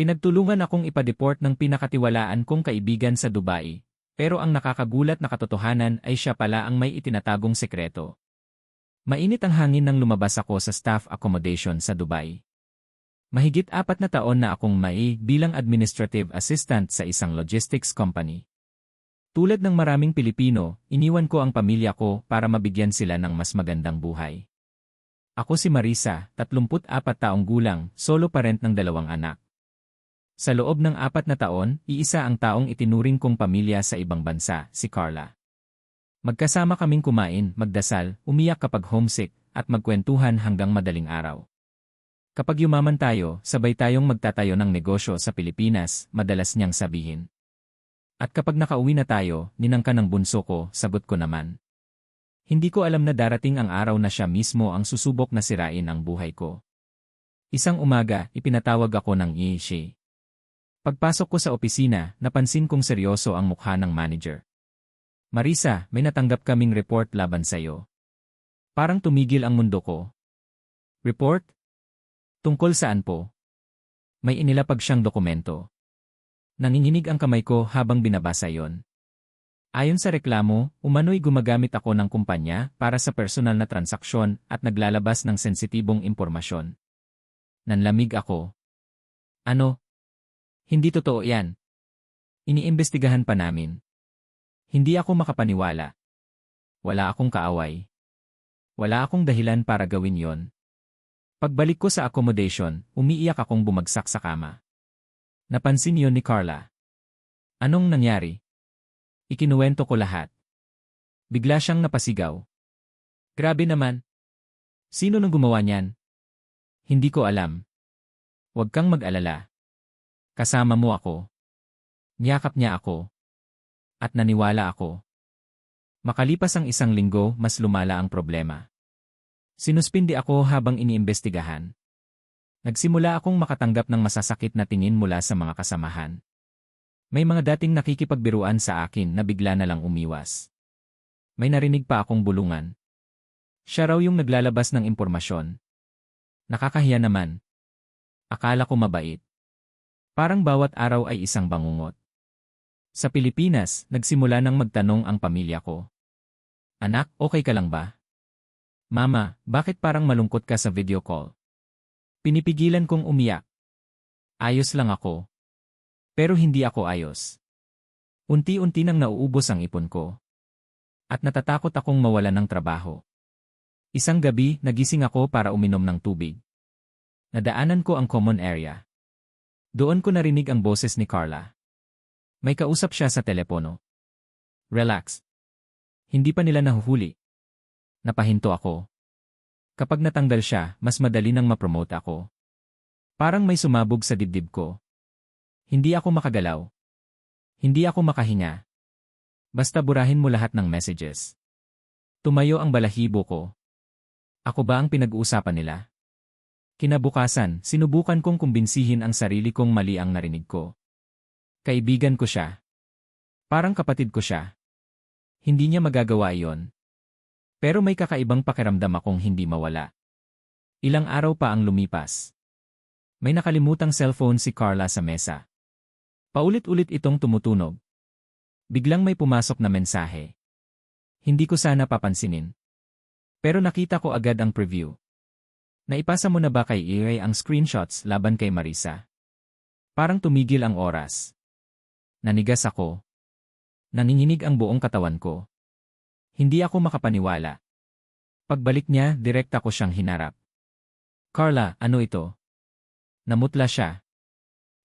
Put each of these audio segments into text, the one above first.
Pinagtulungan akong ipa-deport ng pinakatiwalaan kong kaibigan sa Dubai, pero ang nakakagulat na katotohanan ay siya pala ang may itinatagong sekreto. Mainit ang hangin nang lumabas ako sa staff accommodation sa Dubai. Mahigit 4 na taon na akong bilang administrative assistant sa isang logistics company. Tulad ng maraming Pilipino, iniwan ko ang pamilya ko para mabigyan sila ng mas magandang buhay. Ako si Marisa, 34 taong gulang, solo parent ng 2 anak. Sa loob ng 4 na taon, iisa ang taong itinuring kong pamilya sa ibang bansa, si Carla. Magkasama kaming kumain, magdasal, umiyak kapag homesick, at magkwentuhan hanggang madaling araw. Kapag yumaman tayo, sabay tayong magtatayo ng negosyo sa Pilipinas, madalas niyang sabihin. At kapag nakauwi na tayo, ninang ka ng bunso ko, sagot ko naman. Hindi ko alam na darating ang araw na siya mismo ang susubok na sirain ang buhay ko. Isang umaga, ipinatawag ako ng Ishi. Pagpasok ko sa opisina, napansin kong seryoso ang mukha ng manager. Marisa, may natanggap kaming report laban sa'yo. Parang tumigil ang mundo ko. Report? Tungkol saan po? May inilapag siyang dokumento. Nanginginig ang kamay ko habang binabasa yon. Ayon sa reklamo, umano'y gumagamit ako ng kumpanya para sa personal na transaksyon at naglalabas ng sensitibong impormasyon. Nanlamig ako. Ano? Hindi totoo yan. Iniimbestigahan pa namin. Hindi ako makapaniwala. Wala akong kaaway. Wala akong dahilan para gawin yon. Pagbalik ko sa accommodation, umiiyak akong bumagsak sa kama. Napansin yon ni Carla. Anong nangyari? Ikinuwento ko lahat. Bigla siyang napasigaw. Grabe naman. Sino nang gumawa niyan? Hindi ko alam. Huwag kang mag-alala. Kasama mo ako. Niyakap niya ako. At naniwala ako. Makalipas ang 1 linggo, mas lumala ang problema. Sinuspindi ako habang iniimbestigahan. Nagsimula akong makatanggap ng masasakit na tingin mula sa mga kasamahan. May mga dating nakikipagbiruan sa akin na bigla na lang umiwas. May narinig pa akong bulungan. Siya raw yung naglalabas ng impormasyon. Nakakahiya naman. Akala ko mabait. Parang bawat araw ay isang bangungot. Sa Pilipinas, nagsimula nang magtanong ang pamilya ko. Anak, okay ka lang ba? Mama, bakit parang malungkot ka sa video call? Pinipigilan kong umiyak. Ayos lang ako. Pero hindi ako ayos. Unti-unti nang nauubos ang ipon ko. At natatakot akong mawalan ng trabaho. Isang gabi, nagising ako para uminom ng tubig. Nadaanan ko ang common area. Doon ko narinig ang boses ni Carla. May kausap siya sa telepono. Relax. Hindi pa nila nahuhuli. Napahinto ako. Kapag natanggal siya, mas madali nang ma-promote ako. Parang may sumabog sa dibdib ko. Hindi ako makagalaw. Hindi ako makahinga. Basta burahin mo lahat ng messages. Tumayo ang balahibo ko. Ako ba ang pinag-uusapan nila? Kinabukasan, sinubukan kong kumbinsihin ang sarili kong mali ang narinig ko. Kaibigan ko siya. Parang kapatid ko siya. Hindi niya magagawa iyon. Pero may kakaibang pakiramdam akong hindi mawala. Ilang araw pa ang lumipas. May nakalimutang cellphone si Carla sa mesa. Paulit-ulit itong tumutunog. Biglang may pumasok na mensahe. Hindi ko sana papansinin. Pero nakita ko agad ang preview. Naipasa mo na ba kay Iray ang screenshots laban kay Marisa? Parang tumigil ang oras. Nanigas ako. Nanginginig ang buong katawan ko. Hindi ako makapaniwala. Pagbalik niya, direkta ko siyang hinarap. Carla, ano ito? Namutla siya.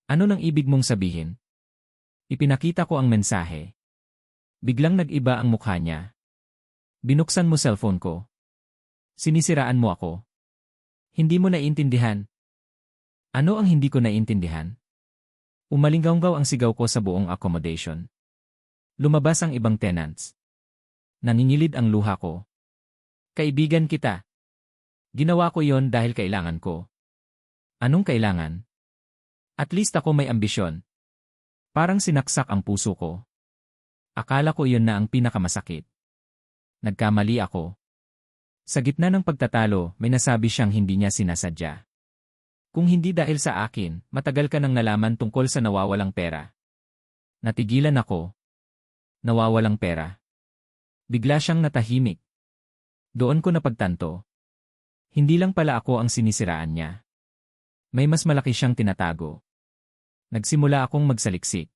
Ano nang ibig mong sabihin? Ipinakita ko ang mensahe. Biglang nag-iba ang mukha niya. Binuksan mo cellphone ko. Sinisiraan mo ako. Hindi mo naiintindihan. Ano ang hindi ko naiintindihan? Umalinggaw ang sigaw ko sa buong accommodation. Lumabas ang ibang tenants. Nangingilid ang luha ko. Kaibigan kita. Ginawa ko yon dahil kailangan ko. Anong kailangan? At least ako may ambisyon. Parang sinaksak ang puso ko. Akala ko iyon na ang pinakamasakit. Nagkamali ako. Sa gitna ng pagtatalo, may nasabi siyang hindi niya sinasadya. Kung hindi dahil sa akin, matagal ka nang nalaman tungkol sa nawawalang pera. Natigilan ako. Nawawalang pera. Bigla siyang natahimik. Doon ko napagtanto. Hindi lang pala ako ang sinisiraan niya. May mas malaki siyang tinatago. Nagsimula akong magsaliksik.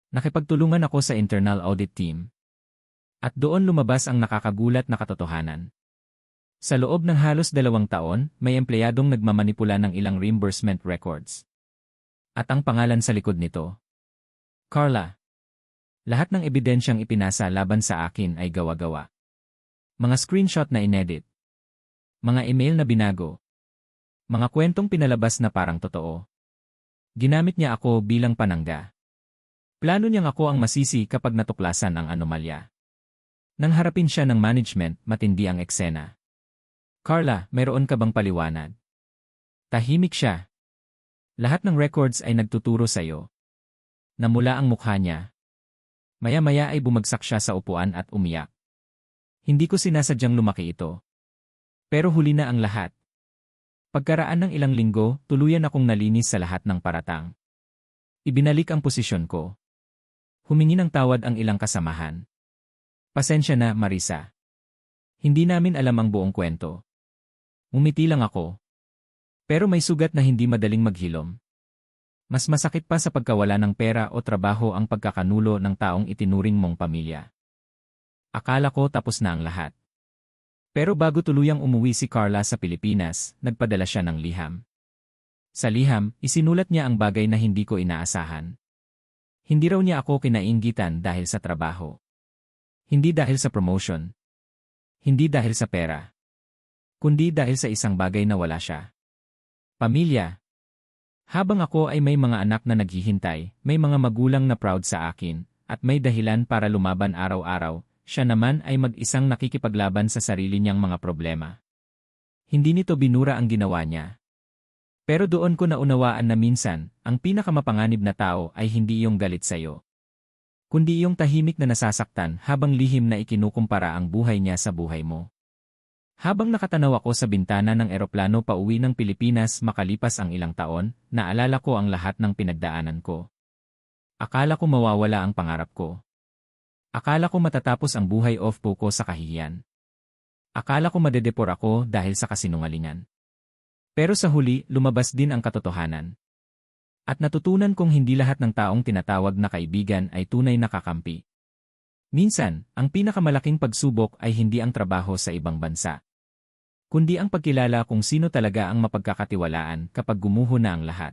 Nakipagtulungan ako sa internal audit team. At doon lumabas ang nakakagulat na katotohanan. Sa loob ng halos 2 taon, may empleyadong nagmamanipula ng ilang reimbursement records. At ang pangalan sa likod nito. Carla. Lahat ng ebidensyang ipinasa laban sa akin ay gawa-gawa. Mga screenshot na inedit. Mga email na binago. Mga kwentong pinalabas na parang totoo. Ginamit niya ako bilang panangga. Plano niyang ako ang masisi kapag natuklasan ang anomalya. Nang harapin siya ng management, matindi ang eksena. Carla, mayroon ka bang paliwanag? Tahimik siya. Lahat ng records ay nagtuturo sa'yo. Namula ang mukha niya. Maya-maya ay bumagsak siya sa upuan at umiyak. Hindi ko sinasadyang lumaki ito. Pero huli na ang lahat. Pagkaraan ng ilang linggo, tuluyan akong nalinis sa lahat ng paratang. Ibinalik ang posisyon ko. Humingi ng tawad ang ilang kasamahan. Pasensya na, Marisa. Hindi namin alam ang buong kwento. Umiti lang ako. Pero may sugat na hindi madaling maghilom. Mas masakit pa sa pagkawala ng pera o trabaho ang pagkakanulo ng taong itinuring mong pamilya. Akala ko tapos na ang lahat. Pero bago tuluyang umuwi si Carla sa Pilipinas, nagpadala siya ng liham. Sa liham, isinulat niya ang bagay na hindi ko inaasahan. Hindi raw niya ako kinainggitan dahil sa trabaho. Hindi dahil sa promotion. Hindi dahil sa pera. Kundi dahil sa isang bagay na wala siya. Pamilya. Habang ako ay may mga anak na naghihintay, may mga magulang na proud sa akin, at may dahilan para lumaban araw-araw, siya naman ay mag-isang nakikipaglaban sa sarili niyang mga problema. Hindi nito binura ang ginawa niya. Pero doon ko naunawaan na minsan, ang pinakamapanganib na tao ay hindi iyong galit sa'yo. Kundi iyong tahimik na nasasaktan habang lihim na ikinukumpara ang buhay niya sa buhay mo. Habang nakatanaw ako sa bintana ng eroplano pauwi ng Pilipinas makalipas ang ilang taon, naalala ko ang lahat ng pinagdaanan ko. Akala ko mawawala ang pangarap ko. Akala ko matatapos ang buhay off-po ko sa kahihiyan. Akala ko madedepor ako dahil sa kasinungalingan. Pero sa huli, lumabas din ang katotohanan. At natutunan kong hindi lahat ng taong tinatawag na kaibigan ay tunay na kakampi. Minsan, ang pinakamalaking pagsubok ay hindi ang trabaho sa ibang bansa, kundi ang pagkilala kung sino talaga ang mapagkakatiwalaan kapag gumuho na ang lahat.